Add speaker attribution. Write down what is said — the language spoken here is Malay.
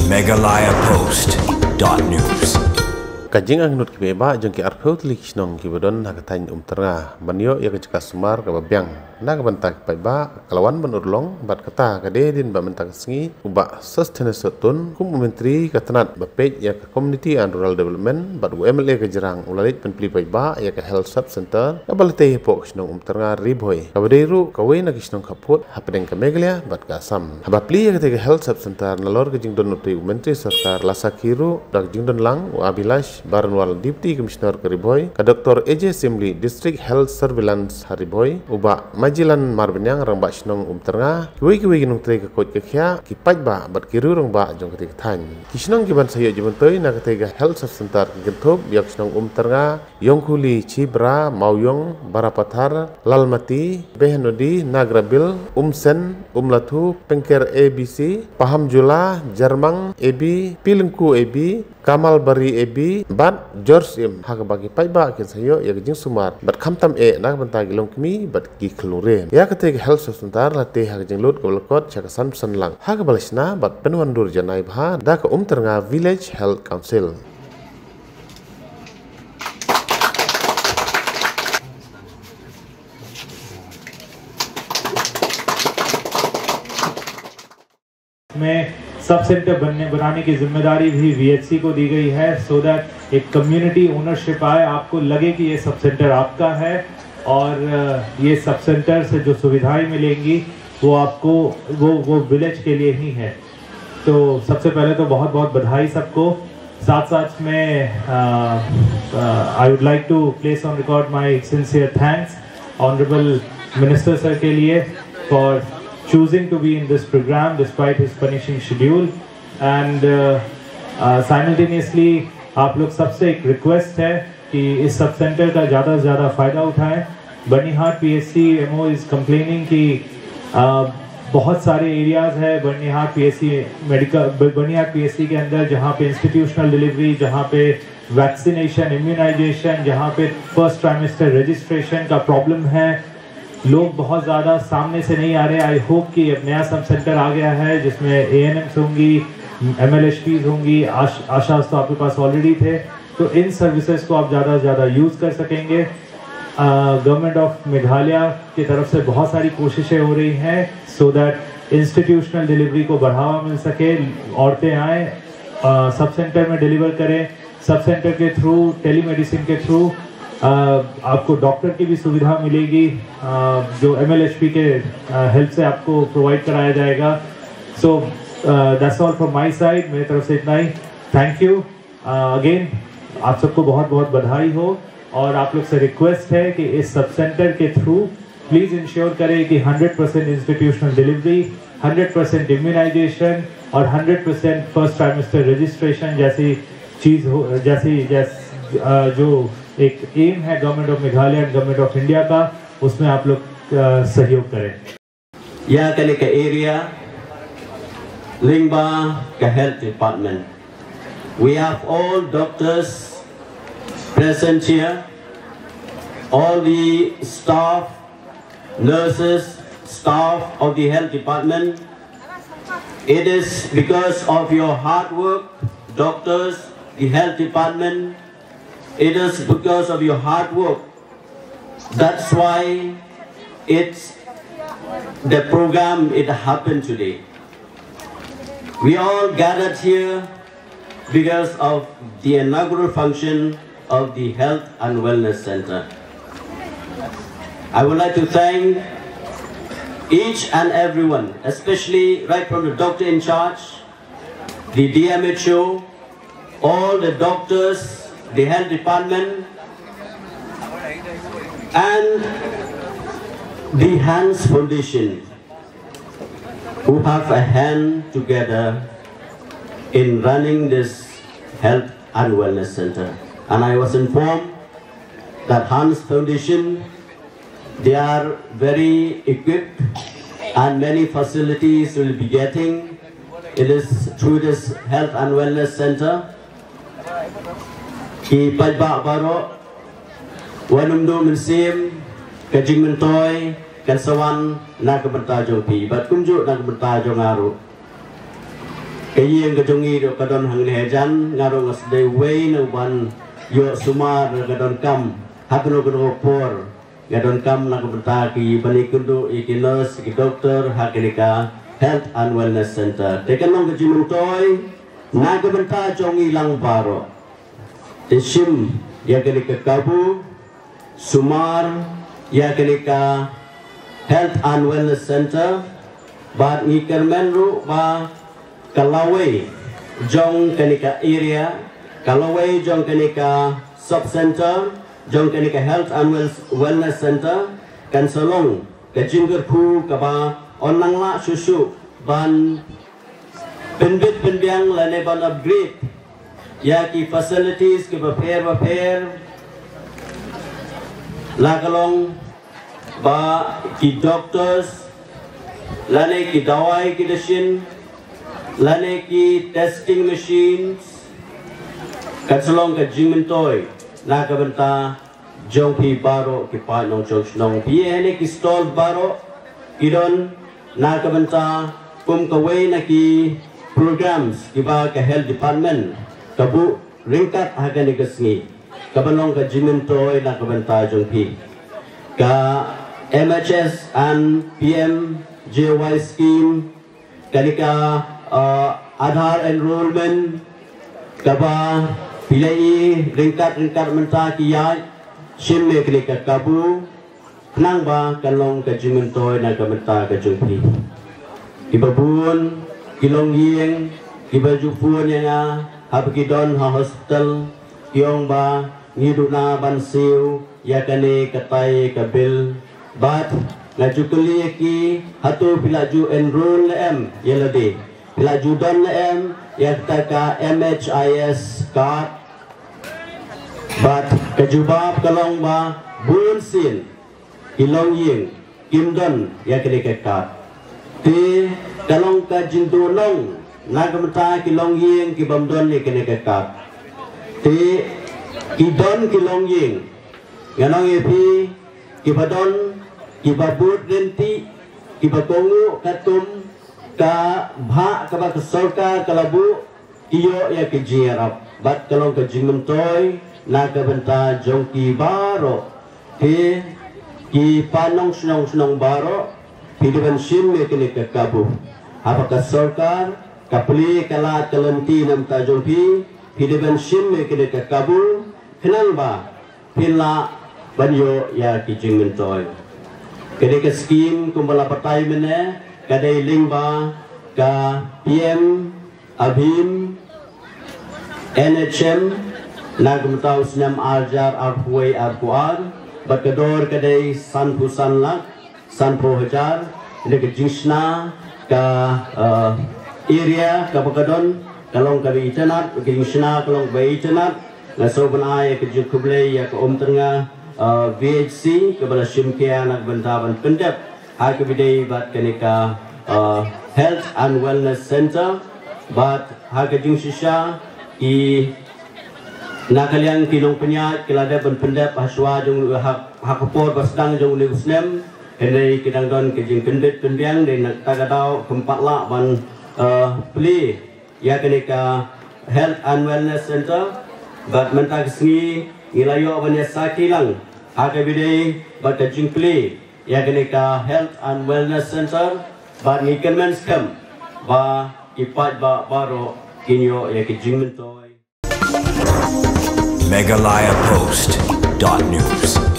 Speaker 1: megalayapost.news.
Speaker 2: Kajing ang nut kibeba jeng ki arpeut likisnong kibodon hakatain tengah banyo ya keceka sumar ke babyang naga bentak paiba kalawan benurlong bat kata kade din ba bentak sengi uba sustenance tun kum menteri katanat bapej ya ke community and rural development bat UMLA ke jerang ulalit penpli paiba ya ke health sub center kabalite pok kisnong tengah riboy kabaderu kawe na kisnong kaput hapedeng ke megalia bat kasam habapli ya ke health sub center nalor ke jing don nutri menteri sarkar lasakiru dak jing don lang abilash Barnwal Deputy Commissioner Kariboy, ke Dr. AJ Assembly District Health Surveillance Hariboy, uba majilan marbenyang rang bak sinong tengah, kiwi ginung tri ke kot ke kya, kipaj ba bat kiru rang bak jong ketik tan. Kisnong kiban sayo jibentoi na ketiga Health Center gentup yak sinong tengah, Yongkuli Cibra, Mauyong, Barapathar, Lalmati, Behenodi, Nagrabil, Sen, Latu, Pengker ABC, Paham Jula, Jarmang AB, Pilengku AB, Kamal Bari AB, bat George Im hak bagi paiba kin sayo ya jing sumar bat khamtam nak bantagi longkmi bat gi klure ya kete health center late hak jing lut golkot chakasan sanlang hak balisna bat penwandur janai bha da ka tengah village health council.
Speaker 3: में sub centre बनाने की जिम्मेदारी भी VHC को दी गई है so that एक community ownership आए, आपको लगे कि ये सब सेंटर आपका है और ये सब सेंटर से जो सुविधाएं मिलेंगी वो आपको वो विलेज के लिए ही है। तो सबसे पहले तो बहुत बहुत बधाई सबको। साथ में I would like to place on record my sincere thanks honourable minister sir के लिए for choosing to be in this program despite his punishing schedule and simultaneously आप लोग सबसे एक रिक्वेस्ट है कि इस सब सेंटर का ज़्यादा से ज़्यादा फ़ायदा उठाएं। Byrnihat PSC MO is complaining कि बहुत सारे एरियाज़ है बर्निहाट PSC के अंदर जहाँ पे इंस्टीट्यूशनल डिलीवरी, जहाँ पे वैक्सीनेशन, इम्यूनाइजेशन, जहाँ पे फर्स्ट ट्राइमेस्टर रजिस्ट्रेशन का प्रॉब्लम है। लोग बहुत ज़्यादा सामने से नहीं आ रहे। आई होप कि अब नया सब सेंटर आ गया है जिसमें ANMs होंगी, MLHPs होंगी, आशास तो आपके पास ऑलरेडी थे, तो इन सर्विसेज को आप ज़्यादा से ज़्यादा यूज़ कर सकेंगे। गवर्नमेंट ऑफ मेघालय की तरफ से बहुत सारी कोशिशें हो रही हैं सो दैट इंस्टीट्यूशनल डिलीवरी को बढ़ावा मिल सके, औरतें आएँ सब सेंटर में डिलीवर करें। सब सेंटर के थ्रू, टेलीमेडिसिन के थ्रू आपको डॉक्टर की भी सुविधा मिलेगी जो MLHP के हेल्प से आपको प्रोवाइड कराया जाएगा। So that's all from my side, मेरी तरफ से इतना ही। थैंक यू अगेन, आप सबको बहुत बहुत बधाई हो और आप लोग से रिक्वेस्ट है कि इस सब सेंटर के थ्रू प्लीज़ इंश्योर करें कि 100% इंस्टीट्यूशनल डिलीवरी, 100% इम्यूनाइजेशन और 100% फर्स्ट ट्राइमेस्टर रजिस्ट्रेशन जैसी चीज़ हो, जैसी जो एक एम है government of Meghalaya and government of India का, उसमें आप लोग सहयोग करें।
Speaker 4: यह कले का एरिया लिंगबा का health department, we have all doctors present here, all the staff, nurses, staff of the health department. It is because of your hard work, doctors, the health department. It is because of your hard work. That's why it's the program it happened today. We all gathered here because of the inaugural function of the Health and Wellness Center. I would like to thank each and everyone, especially right from the doctor in charge, the DMHO, all the doctors, the health department, and the Hands Foundation, who have a hand together in running this health and wellness center. And I was informed that Hands Foundation, they are very equipped and many facilities will be getting. It is through this health and wellness center. Ki pajba baro wanumdo mensim kajing mentoy kan sawan nak bertajong pi bat kumjo nak bertajong aru kaya yang kejongi do kadon hang lejan ngarong asde way no ban yo sumar kadon kam hakno kadon por kadon kam nak berta ki banikundo ikinos ki doktor hakelika health and wellness center tekan nong kejimuntoy nak berta jongi lang baro tesim ya kelika kabu sumar ya kelika health and wellness center bat ngikermen ru ba Kalawai jong kenika area, Kalawai jong kenika sub center, jong kenika health and wellness center, kan solong kejingger pu kaba onang la susu ban penbit penbiang lane ban upgrade ya ki facilities ki repair la kalong ba ki doctors lane ki dawai ki desin lane ki testing machines katselong ka jimentoy na kabenta jong pi baro ki pa nong nong pi ene ki stall baro idon na kabenta kaway na ki programs ki ba ka health department kabu ringkat haga ni kasngi kabanong ka jimentoy na kabenta jong pi ka MHS and PM JY scheme kalika Aadhaar enrollment kaba pilai ringkat menta kiai sim me klika kabu nang ba kalong ka jimentoy na kamenta ka jumpi ibabun kilong yeng ibajupun yang habkidon ha hospital kiong ba ngiduna bansiu yakane katay kabil bat ngajukuli ki hatu pilaju enroll em yelade pilaju don em yaktaka MHIS card bat kajubab kalong ba bunsin ilong ying kimdon yakane card ti kalong ka jindunong nagamta kilong ying kibamdon yakane card ti kidon kilong ying nganong epi kibadon kibabut renti kibakongu katum ka bha ka ba kesolka kalabu iyo ya kejiarap bat kalong ka jimentoy na ka benta jongki baro he ki panong sunong baro hidupan sim me kene ka kabu apa ka sorkar kapli kala kalenti nam ta jongpi hidupan sim me kene ka kabu kenang ba pila banyo ya ki jimentoy kene ka skim kumbala patai mene kadai lingba ka PM Abhim NHM nagmataw sinam arjar arhuay arhuar bakador kadai sanpu sanlak sanpu hajar ini ke jingsna ka area ka bakadon kalong ka internet ke jingsna kalong ba internet ngasoban ay ke jikuble ya ka tengah VHC ke bala simkia nagbentaban pendep Hakabidai bat kenika health and wellness center bat hakajing sisha i nakaliang kilong penyat kelada pendep haswa jong hakapor basdang jong leusnem henai kidang don kejing kendit pendiang de nak tagadau kempat la ban pli ya kenika health and wellness center bat mentag sengi ngilayo ban sakilang hakabidai bat kejing pli ya kenika health and wellness center ba ngikan menskam ba ipat ba baro kinyo ya kejingmentoy
Speaker 1: Meghalaya Post.news